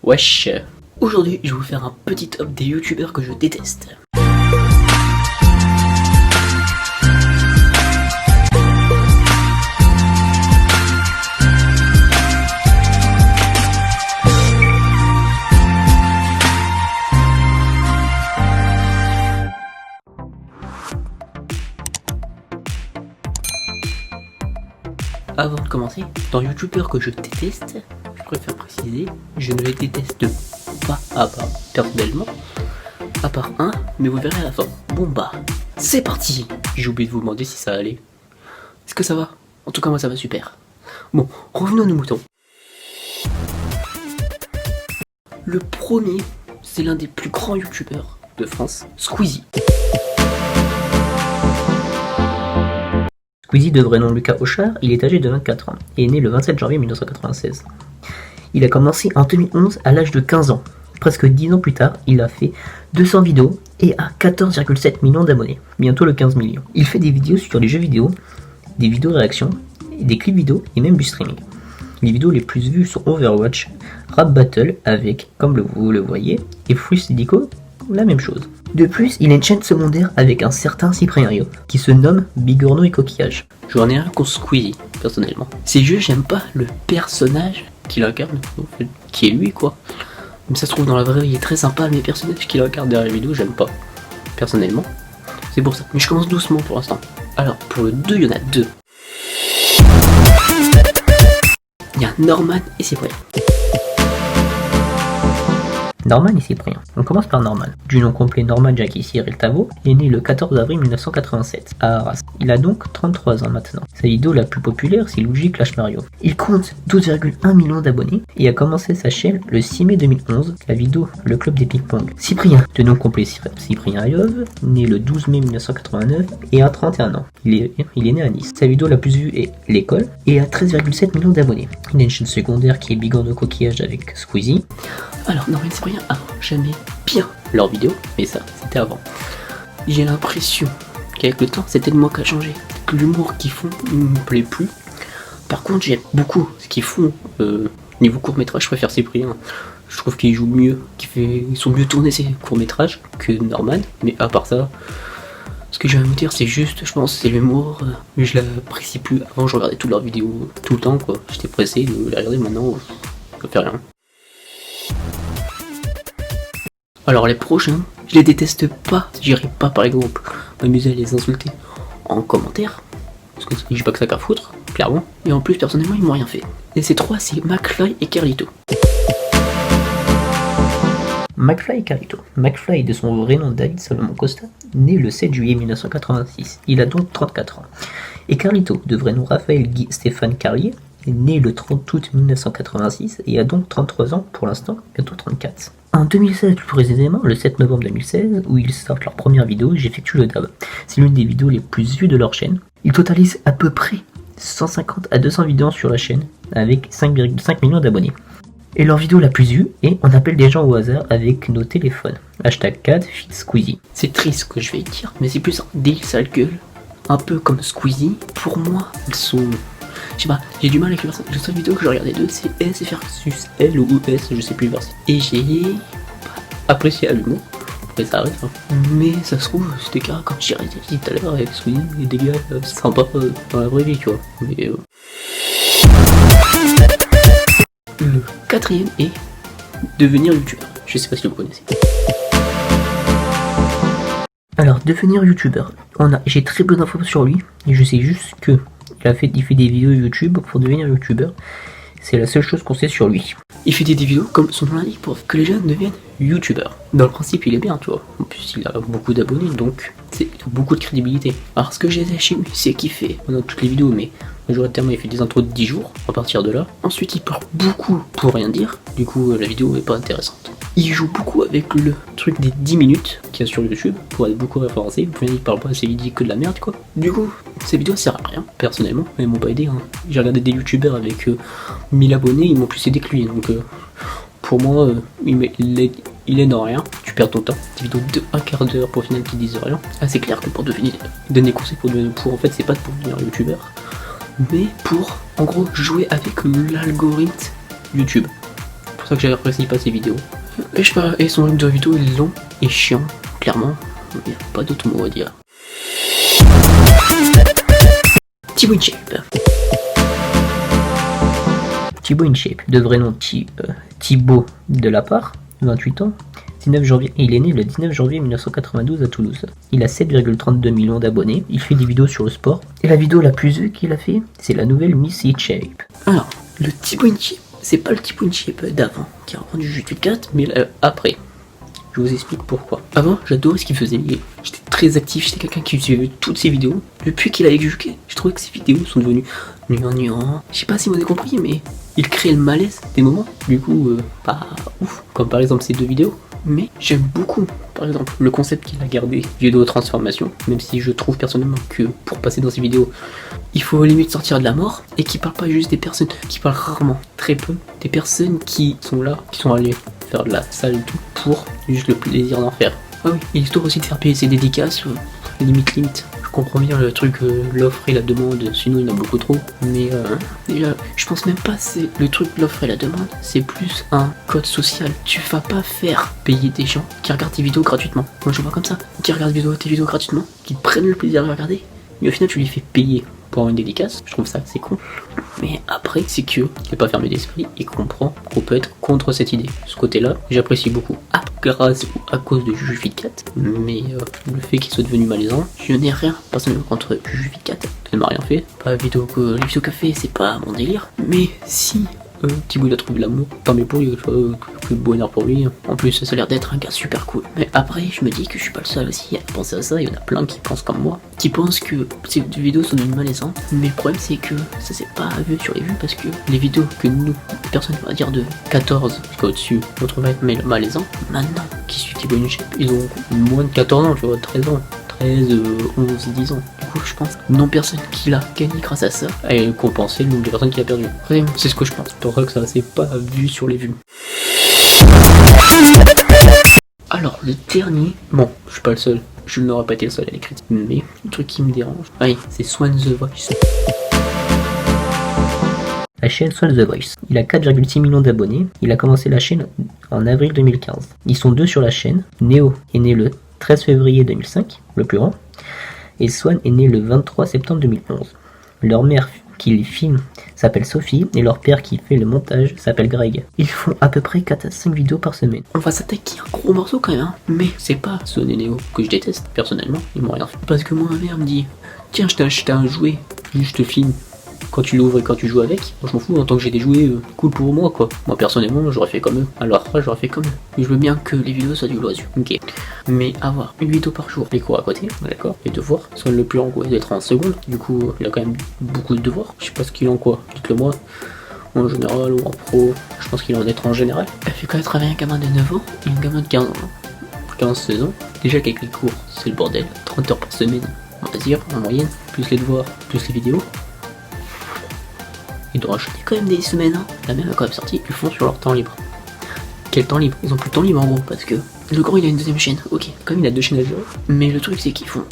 Wesh. Aujourd'hui, je vais vous faire un petit top des youtubeurs que je déteste. Avant de commencer, dans youtubeurs que je déteste, je préfère préciser, je ne les déteste pas à part personnellement, à part un, mais vous verrez à la fin. Bon bah, c'est parti. J'ai oublié de vous demander si ça allait. Est-ce que ça va? En tout cas moi ça va super. Bon, revenons à nos moutons. Le premier, c'est l'un des plus grands youtubeurs de France, Squeezie. Squeezie, de vrai nom Lucas Auchard, il est âgé de 24 ans et est né le 27 janvier 1996. Il a commencé en 2011 à l'âge de 15 ans. Presque 10 ans plus tard, il a fait 200 vidéos et a 14,7 millions d'abonnés, bientôt le 15 millions. Il fait des vidéos sur les jeux vidéo, des vidéos réactions, des clips vidéo et même du streaming. Les vidéos les plus vues sont Overwatch, Rap Battle avec, comme vous le voyez, et Frustidico, la même chose. De plus, il a une chaîne secondaire avec un certain Cyprien Rio, qui se nomme Bigorneau et Coquillage. J'en ai un contre Squeezie, personnellement. C'est juste, j'aime pas le personnage qu'il incarne, en fait, qui est lui, quoi. Même ça se trouve dans la vraie vie, il est très sympa, mais le personnage qu'il incarne derrière les vidéos, j'aime pas, personnellement. C'est pour ça. Mais je commence doucement pour l'instant. Alors, pour le 2, il y en a deux. Il y a Norman et Cyprien. Norman et Cyprien. On commence par Norman. Du nom complet Norman Jackie Cyril Tavo, il est né le 14 avril 1987 à Arras. Il a donc 33 ans maintenant. Sa vidéo la plus populaire, c'est Luigi Clash Mario. Il compte 12,1 millions d'abonnés et a commencé sa chaîne le 6 mai 2011, la vidéo Le Club des Ping-Pong. Cyprien, de nom complet Cyprien Ayov, né le 12 mai 1989 et a 31 ans. Il est né à Nice. Sa vidéo la plus vue est L'école et a 13,7 millions d'abonnés. Il a une chaîne secondaire qui est Bigorneau Coquillage avec Squeezie. Alors Norman et Cyprien, j'aimais bien leurs vidéos, mais ça, c'était avant. J'ai l'impression qu'avec le temps, c'est peut-être moi qui a changé. Que l'humour qu'ils font ne me plaît plus. Par contre, j'aime beaucoup ce qu'ils font. Niveau court-métrage, je préfère Cyprien. Je trouve qu'ils jouent mieux, ils sont mieux tournés ces courts-métrages que Norman. Mais à part ça, ce que je vais vous dire, c'est juste, je pense, c'est l'humour. Je l'apprécie plus. Avant, je regardais toutes leurs vidéos tout le temps, quoi. J'étais pressé de les regarder, maintenant, je fais rien. Alors les prochains, je les déteste pas, j'irai pas par exemple m'amuser à les insulter en commentaire, parce que j'ai pas que ça qu'à foutre, clairement, et en plus personnellement ils m'ont rien fait. Et ces trois, c'est McFly et Carlito. McFly et Carlito. McFly, de son vrai nom David Salomon Costa, né le 7 juillet 1986, il a donc 34 ans. Et Carlito, de vrai nom Raphaël Guy Stéphane Carlier, est né le 30 août 1986 et a donc 33 ans pour l'instant, bientôt 34. En 2016 plus précisément, le 7 novembre 2016, où ils sortent leur première vidéo, j'effectue le dab. C'est l'une des vidéos les plus vues de leur chaîne. Ils totalisent à peu près 150 à 200 vidéos sur la chaîne, avec 5,5 millions d'abonnés. Et leur vidéo la plus vue est On appelle des gens au hasard avec nos téléphones. Hashtag 4 fit Squeezie. C'est triste ce que je vais dire, mais c'est plus un délire sale gueule, un peu comme Squeezie. Pour moi, ils sont... Je sais pas, j'ai du mal avec le seule vidéo que je regardais d'eux, c'est S versus L ou S, je sais plus le versus. Et j'ai apprécié à l'humour, après ça arrive, hein. Mais ça se trouve, c'était carré comme j'ai dit tout à l'heure avec Squeezie et des gars sympas dans la vraie vie, tu vois. Mais le quatrième est devenir youtubeur. Je sais pas si vous connaissez. Alors, devenir youtubeur, j'ai très peu d'infos sur lui, et je sais juste que il fait des vidéos YouTube pour devenir youtubeur. C'est la seule chose qu'on sait sur lui. Il fait des vidéos comme son nom l'indique pour que les jeunes deviennent youtubeurs. Dans le principe, il est bien, tu vois. En plus, il a beaucoup d'abonnés, donc c'est beaucoup de crédibilité. Alors, ce que j'ai chez lui, c'est qu'il fait, dans toutes les vidéos, mais majoritairement, il fait des intros de 10 jours à partir de là. Ensuite, il parle beaucoup pour rien dire. Du coup, la vidéo est pas intéressante. Il joue beaucoup avec le truc des 10 minutes qu'il y a sur YouTube pour être beaucoup référencé. Il parle pas assez, il dit que de la merde, quoi. Du coup, ces vidéos servent à rien, personnellement, mais ils m'ont pas aidé, hein. J'ai regardé des youtubeurs avec 1000 abonnés, ils m'ont plus aidé que lui, donc pour moi, il est dans rien, tu perds ton temps. Des vidéos de 1 quart d'heure pour final qui disent rien. Ah, c'est clair que pour donner des conseils pour en fait, c'est pas pour devenir youtubeur, mais pour en gros jouer avec l'algorithme YouTube. ça que j'apprécie pas ses vidéos. Et je sais pas, et son rythme de vidéo il est long et chiant, clairement. Il n'y a pas d'autre mot à dire. Thibaut InShape. Thibaut InShape, de vrai nom Thibaut Delapart, 28 ans. 19 janvier, il est né le 19 janvier 1992 à Toulouse. Il a 7,32 millions d'abonnés. Il fait des vidéos sur le sport. Et la vidéo la plus vue qu'il a fait, c'est la nouvelle Miss InShape. Alors, le Thibaut InShape, c'est pas le Thibaut InShape d'avant qui a rendu YouTube 4, mais après. Je vous explique pourquoi. Avant, j'adorais ce qu'il faisait. J'étais très actif, j'étais quelqu'un qui suivait toutes ses vidéos. Depuis qu'il a éduqué, je trouvais que ses vidéos sont devenues nuant. Je sais pas si vous avez compris, mais il crée le malaise des moments. Du coup, pas ouf. Comme par exemple ces deux vidéos. Mais j'aime beaucoup, par exemple, le concept qu'il a gardé, vidéo transformation, même si je trouve personnellement que pour passer dans ces vidéos, il faut limite sortir de la mort, et qui parle pas juste des personnes, qui parle rarement, très peu, des personnes qui sont là, qui sont allées faire de la salle et tout, pour juste le plaisir d'en faire. Ah oui, il histoire aussi de faire payer ses dédicaces, limite. Je comprends bien le truc, l'offre et la demande, sinon il y en a beaucoup trop. Mais déjà, je pense même pas c'est le truc l'offre et la demande, c'est plus un code social. Tu vas pas faire payer des gens qui regardent tes vidéos gratuitement. Moi je vois comme ça, qui regardent tes vidéos gratuitement, qui prennent le plaisir de les regarder, mais au final tu lui fais payer pour avoir une dédicace. Je trouve ça c'est con. Mais après c'est que il n'est pas fermé d'esprit et comprend qu'on peut être contre cette idée. Ce côté-là, j'apprécie beaucoup. Grâce ou à cause de Jujuficat, mais le fait qu'il soit devenu malaisant, je n'ai rien personnellement contre Jujuficat. Elle m'a rien fait. Pas vidéo que les vidéos qu'a fait, c'est pas mon délire. Mais si Thibaut il a trouvé l'amour, tant mieux pour lui, que bonheur pour lui. En plus, ça a l'air d'être un gars super cool. Mais après, je me dis que je suis pas le seul aussi à penser à ça. Il y en a plein qui pensent comme moi, qui pensent que ces vidéos sont devenues malaisantes. Mais le problème, c'est que ça s'est pas vu sur les vues parce que les vidéos que nous, personnes, on va dire de 14 jusqu'à au-dessus, on trouvait malaisants. Maintenant, qui suit Thibaut InShape, ils ont moins de 14 ans, tu vois, 13 ans. 13, 11, 10 ans. Du coup, je pense que non personne qui l'a gagné grâce à ça a compensé le nombre de personnes qui a perdu. Vraiment, c'est ce que je pense. C'est pour ça que ça s'est pas vu sur les vues. Alors, le dernier, bon, je suis pas le seul. Je n'aurais pas été le seul à les critiquer. Mais le truc qui me dérange, oui, c'est Swan The Voice. La chaîne Swan The Voice. Il a 4,6 millions d'abonnés. Il a commencé la chaîne en avril 2015. Ils sont deux sur la chaîne. Néo est né le 13 février 2005, le plus grand, et Swan est né le 23 septembre 2011. Leur mère qui les filme s'appelle Sophie, et leur père qui fait le montage s'appelle Greg. Ils font à peu près 4 à 5 vidéos par semaine. On va s'attaquer un gros morceau quand même, hein. Mais c'est pas Swan et Néo que je déteste, personnellement, ils m'ont rien fait. Parce que moi, ma mère me dit, tiens, je t'ai acheté un jouet, je te filme. Quand tu l'ouvres et quand tu joues avec, moi je m'en fous, en tant que j'ai des jouets cool pour moi quoi. Moi personnellement j'aurais fait comme eux, alors après j'aurais fait comme eux. Mais je veux bien que les vidéos soient du loisir, ok. Mais avoir une vidéo par jour, les cours à côté, d'accord, les devoirs, soit le plus long quoi, d'être en seconde, du coup il a quand même beaucoup de devoirs. Je sais pas ce qu'il en quoi, dites-le moi, en général ou en pro, je pense qu'il en est en général. Elle fait quand même travailler un gamin de 9 ans et un gamin de 15 ans, 15-16 ans. Déjà qu'avec les cours, c'est le bordel, 30 heures par semaine, on va dire, en moyenne, plus les devoirs, plus les vidéos. Ils doivent acheter quand même des semaines, hein. La mère a quand même sorti, ils font sur leur temps libre. Quel temps libre? Ils ont plus de temps libre en gros, parce que le grand il a une deuxième chaîne, ok, comme il a deux chaînes à gérer. Mais le truc c'est qu'ils font,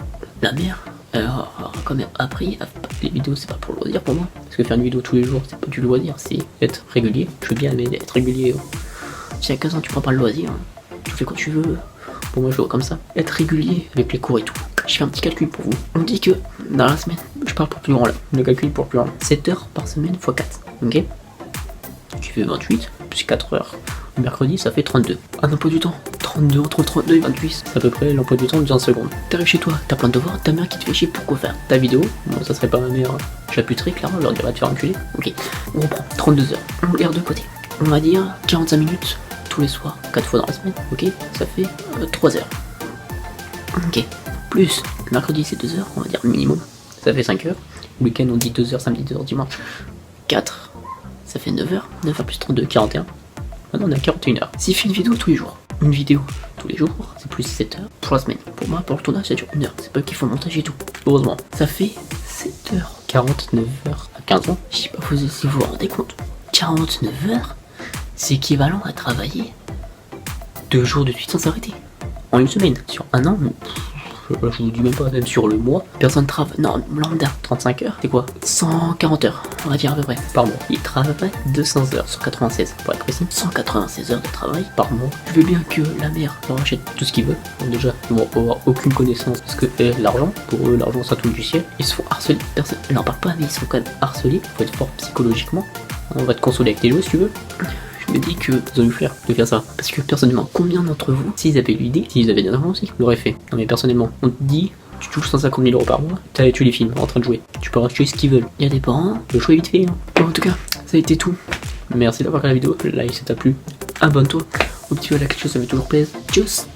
la mère, alors quand même appris, les vidéos c'est pas pour le loisir pour moi. Parce que faire une vidéo tous les jours, c'est pas du loisir, c'est être régulier. Je veux bien, mais être régulier, si à 15 ans tu prends pas le loisir, hein, tu fais quand tu veux. Pour moi je le vois comme ça, être régulier avec les cours et tout. Je fais un petit calcul pour vous. On dit que dans la semaine, je parle pour plus grand là, le calcul pour plus grand. 7 heures par semaine x 4, ok. Tu fais 28, plus 4 heures. Le mercredi, ça fait 32. Un emploi du temps, 32, entre 32 et 28. C'est à peu près l'emploi du temps de 15 secondes. T'arrives chez toi, t'as plein de devoirs, ta mère qui te fait chier pour quoi faire ta vidéo. Bon, ça serait pas ma mère, j'appuierais clairement, je leur dirais de faire enculer. Ok, on reprend 32 heures. On regarde de côté. On va dire 45 minutes tous les soirs, 4 fois dans la semaine, ok. Ça fait 3 heures. Ok. Plus, le mercredi c'est 2 heures, on va dire minimum, ça fait 5 heures. Le week-end on dit 2 heures, samedi 2 heures, dimanche 4, ça fait 9 heures, 9 heures plus 32, 41. Maintenant on est à 41 heures. S'il fait une vidéo tous les jours, c'est plus 7 heures pour la semaine. Pour moi, pour le tournage ça dure 1 heure, c'est pas qu'ils font montage et tout, heureusement. Ça fait 7 heures, 49 heures à 15 ans, je sais pas si vous vous rendez compte, 49 heures, c'est équivalent à travailler 2 jours de suite sans s'arrêter. En une semaine, sur un an, je vous dis même pas, même sur le mois, personne travaille, non, lambda, 35 heures, c'est quoi 140 heures, on va dire à peu près, par mois. Il travaille 200 heures, 196 pour être précis, 196 heures de travail par mois. Je veux bien que la mère leur achète tout ce qu'ils veulent. Donc déjà, ils vont avoir aucune connaissance de ce que est l'argent. Pour eux, l'argent ça tombe du ciel. Ils se font harceler, personne ne leur parle pas, mais ils sont quand même harcelés. Faut être fort psychologiquement. On va te consoler avec tes jouets si tu veux. Je me dis que ils ont dû faire de faire ça. Parce que personnellement, combien d'entre vous, s'ils avaient eu l'idée, s'ils avaient des enfants aussi, l'auraient fait. Non mais personnellement, on te dit, tu touches 150 000 euros par mois, tu les films en train de jouer. Tu peux racheter ce qu'ils veulent. Il y a des parents, le choix est vite fait. Hein. Bon, en tout cas, ça a été tout. Merci d'avoir regardé la vidéo. Like si ça t'a plu. Abonne-toi. Au petit like, quelque chose, ça fait toujours plaisir. Tchuss.